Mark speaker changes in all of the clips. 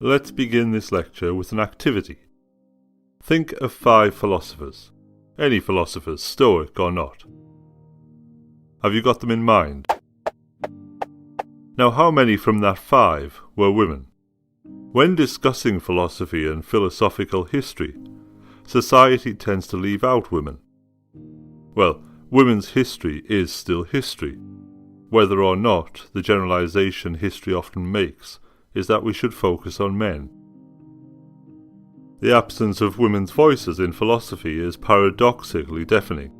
Speaker 1: Let's begin this lecture with an activity. Think of 5 philosophers, any philosophers, Stoic or not. Have you got them in mind? Now, how many from that 5 were women? When discussing philosophy and philosophical history, society tends to leave out women. Well, women's history is still history. Whether or not the generalization history often makes is that we should focus on men. The absence of women's voices in philosophy is paradoxically deafening.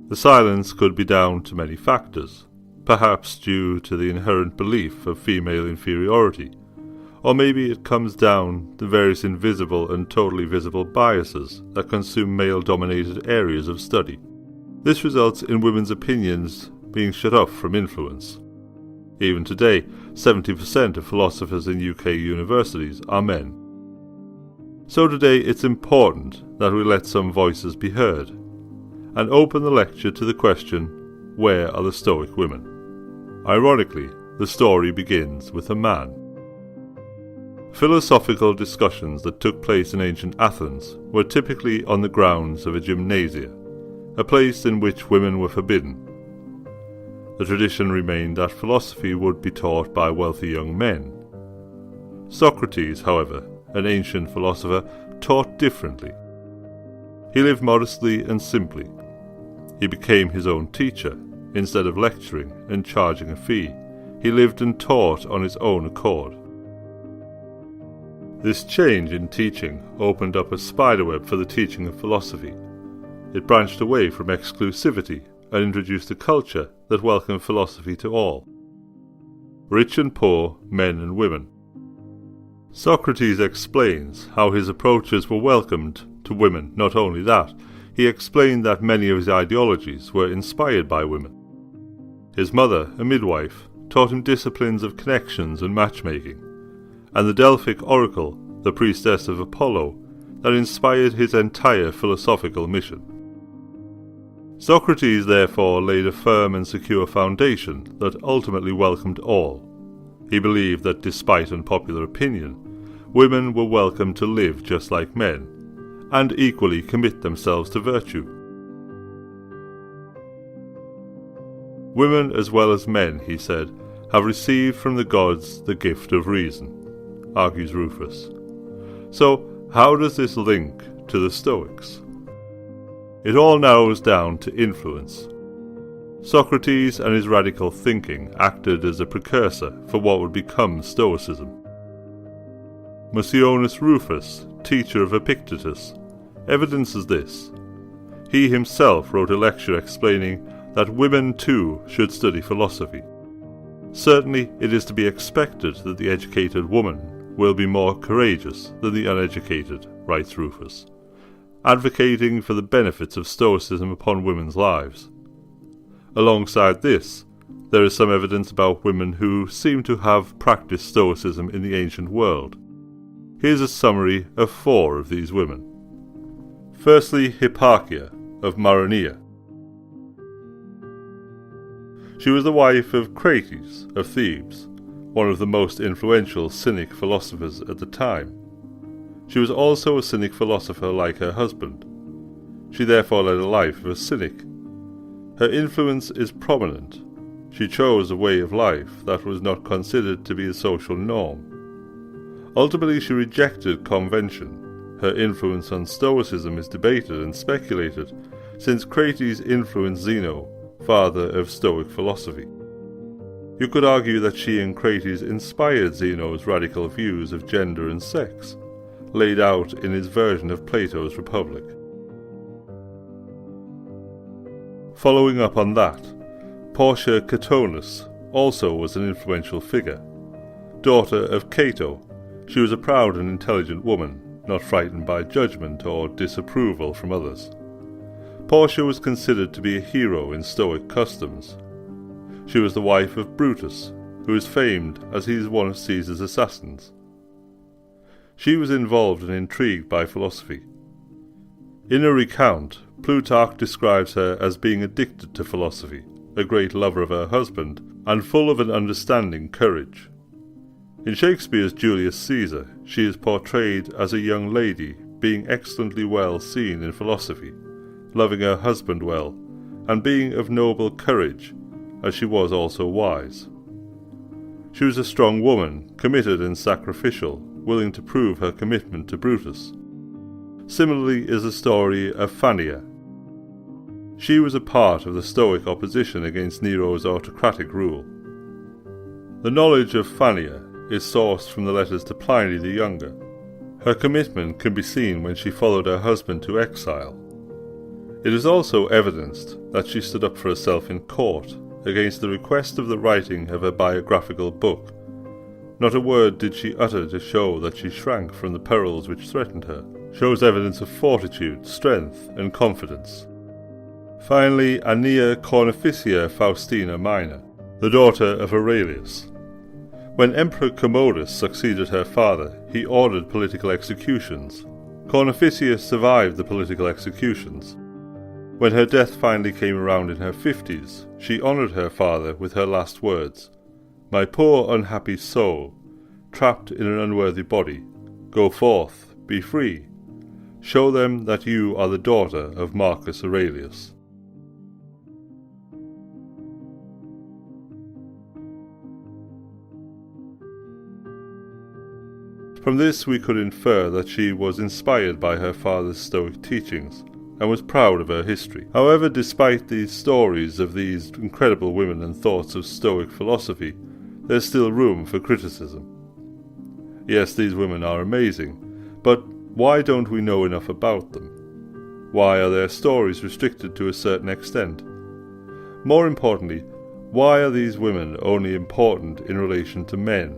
Speaker 1: The silence could be down to many factors, perhaps due to the inherent belief of female inferiority, or maybe it comes down to various invisible and totally visible biases that consume male-dominated areas of study. This results in women's opinions being shut off from influence. Even today, 70% of philosophers in UK universities are men. So today it's important that we let some voices be heard, and open the lecture to the question, where are the Stoic women? Ironically, the story begins with a man. Philosophical discussions that took place in ancient Athens were typically on the grounds of a gymnasia, a place in which women were forbidden. The tradition remained that philosophy would be taught by wealthy young men. Socrates, however, an ancient philosopher, taught differently. He lived modestly and simply. He became his own teacher. Instead of lecturing and charging a fee, he lived and taught on his own accord. This change in teaching opened up a spiderweb for the teaching of philosophy. It branched away from exclusivity and introduced a culture that welcomed philosophy to all, rich and poor, men and women. Socrates explains how his approaches were welcomed to women. Not only that, he explained that many of his ideologies were inspired by women. His mother, a midwife, taught him disciplines of connections and matchmaking, and the Delphic oracle, the priestess of Apollo, that inspired his entire philosophical mission. Socrates therefore laid a firm and secure foundation that ultimately welcomed all. He believed that despite unpopular opinion, women were welcome to live just like men, and equally commit themselves to virtue. Women as well as men, he said, have received from the gods the gift of reason, argues Rufus. So, how does this link to the Stoics? It all narrows down to influence. Socrates and his radical thinking acted as a precursor for what would become Stoicism. Musonius Rufus, teacher of Epictetus, evidences this. He himself wrote a lecture explaining that women too should study philosophy. Certainly it is to be expected that the educated woman will be more courageous than the uneducated, writes Rufus, advocating for the benefits of Stoicism upon women's lives. Alongside this, there is some evidence about women who seem to have practiced Stoicism in the ancient world. Here's a summary of 4 of these women. Firstly, Hipparchia of Maronea. She was the wife of Crates of Thebes, one of the most influential Cynic philosophers at the time. She was also a Cynic philosopher like her husband. She therefore led a life of a Cynic. Her influence is prominent. She chose a way of life that was not considered to be a social norm. Ultimately she rejected convention. Her influence on Stoicism is debated and speculated, since Crates influenced Zeno, father of Stoic philosophy. You could argue that she and Crates inspired Zeno's radical views of gender and sex, laid out in his version of Plato's Republic. Following up on that, Portia Catonus also was an influential figure. Daughter of Cato, she was a proud and intelligent woman, not frightened by judgment or disapproval from others. Portia was considered to be a hero in Stoic customs. She was the wife of Brutus, who is famed as he is one of Caesar's assassins. She was involved and intrigued by philosophy. In a recount, Plutarch describes her as being addicted to philosophy, a great lover of her husband, and full of an understanding courage. In Shakespeare's Julius Caesar, she is portrayed as a young lady being excellently well seen in philosophy, loving her husband well, and being of noble courage, as she was also wise. She was a strong woman, committed and sacrificial, willing to prove her commitment to Brutus. Similarly is the story of Fannia. She was a part of the Stoic opposition against Nero's autocratic rule. The knowledge of Fannia is sourced from the letters to Pliny the Younger. Her commitment can be seen when she followed her husband to exile. It is also evidenced that she stood up for herself in court against the request of the writing of her biographical book. Not a word did she utter to show that she shrank from the perils which threatened her, shows evidence of fortitude, strength, and confidence. Finally, Annia Cornificia Faustina Minor, the daughter of Aurelius. When Emperor Commodus succeeded her father, he ordered political executions. Cornificia survived the political executions. When her death finally came around in her 50s, she honoured her father with her last words: "My poor unhappy soul, trapped in an unworthy body, go forth, be free. Show them that you are the daughter of Marcus Aurelius." From this we could infer that she was inspired by her father's Stoic teachings, and was proud of her history. However, despite these stories of these incredible women and thoughts of Stoic philosophy, there's still room for criticism. Yes, these women are amazing, but why don't we know enough about them? Why are their stories restricted to a certain extent? More importantly, why are these women only important in relation to men?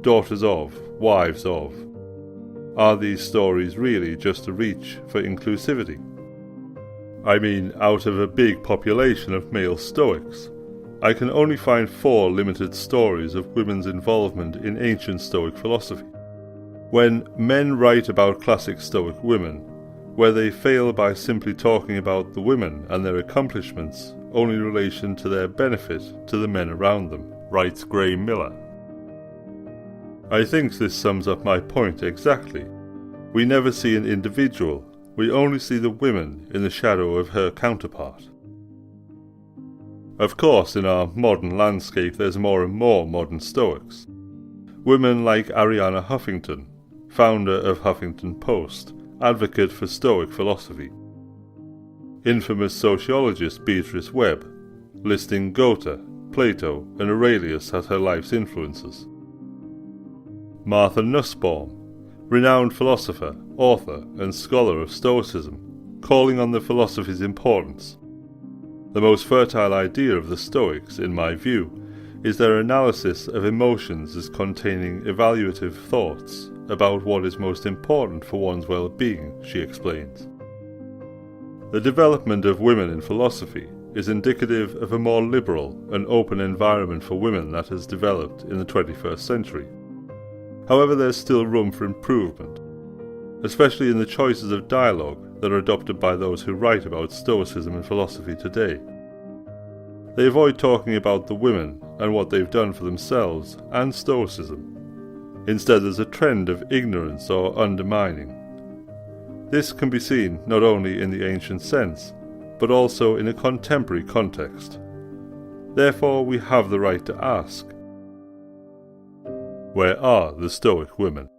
Speaker 1: Daughters of, wives of. Are these stories really just a reach for inclusivity? I mean, out of a big population of male Stoics, I can only find 4 limited stories of women's involvement in ancient Stoic philosophy. When men write about classic Stoic women, where they fail by simply talking about the women and their accomplishments only in relation to their benefit to the men around them, writes Graham Miller. I think this sums up my point exactly. We never see an individual, we only see the women in the shadow of her counterpart. Of course, in our modern landscape there's more and more modern Stoics. Women like Arianna Huffington, founder of Huffington Post, advocate for Stoic philosophy. Infamous sociologist Beatrice Webb, listing Goethe, Plato, and Aurelius as her life's influences. Martha Nussbaum, renowned philosopher, author, and scholar of Stoicism, calling on the philosophy's importance. The most fertile idea of the Stoics, in my view, is their analysis of emotions as containing evaluative thoughts about what is most important for one's well-being, she explains. The development of women in philosophy is indicative of a more liberal and open environment for women that has developed in the 21st century. However, there's still room for improvement, especially in the choices of dialogue that are adopted by those who write about Stoicism and philosophy today. They avoid talking about the women and what they've done for themselves and Stoicism. Instead, there's a trend of ignorance or undermining. This can be seen not only in the ancient sense, but also in a contemporary context. Therefore, we have the right to ask, where are the Stoic women?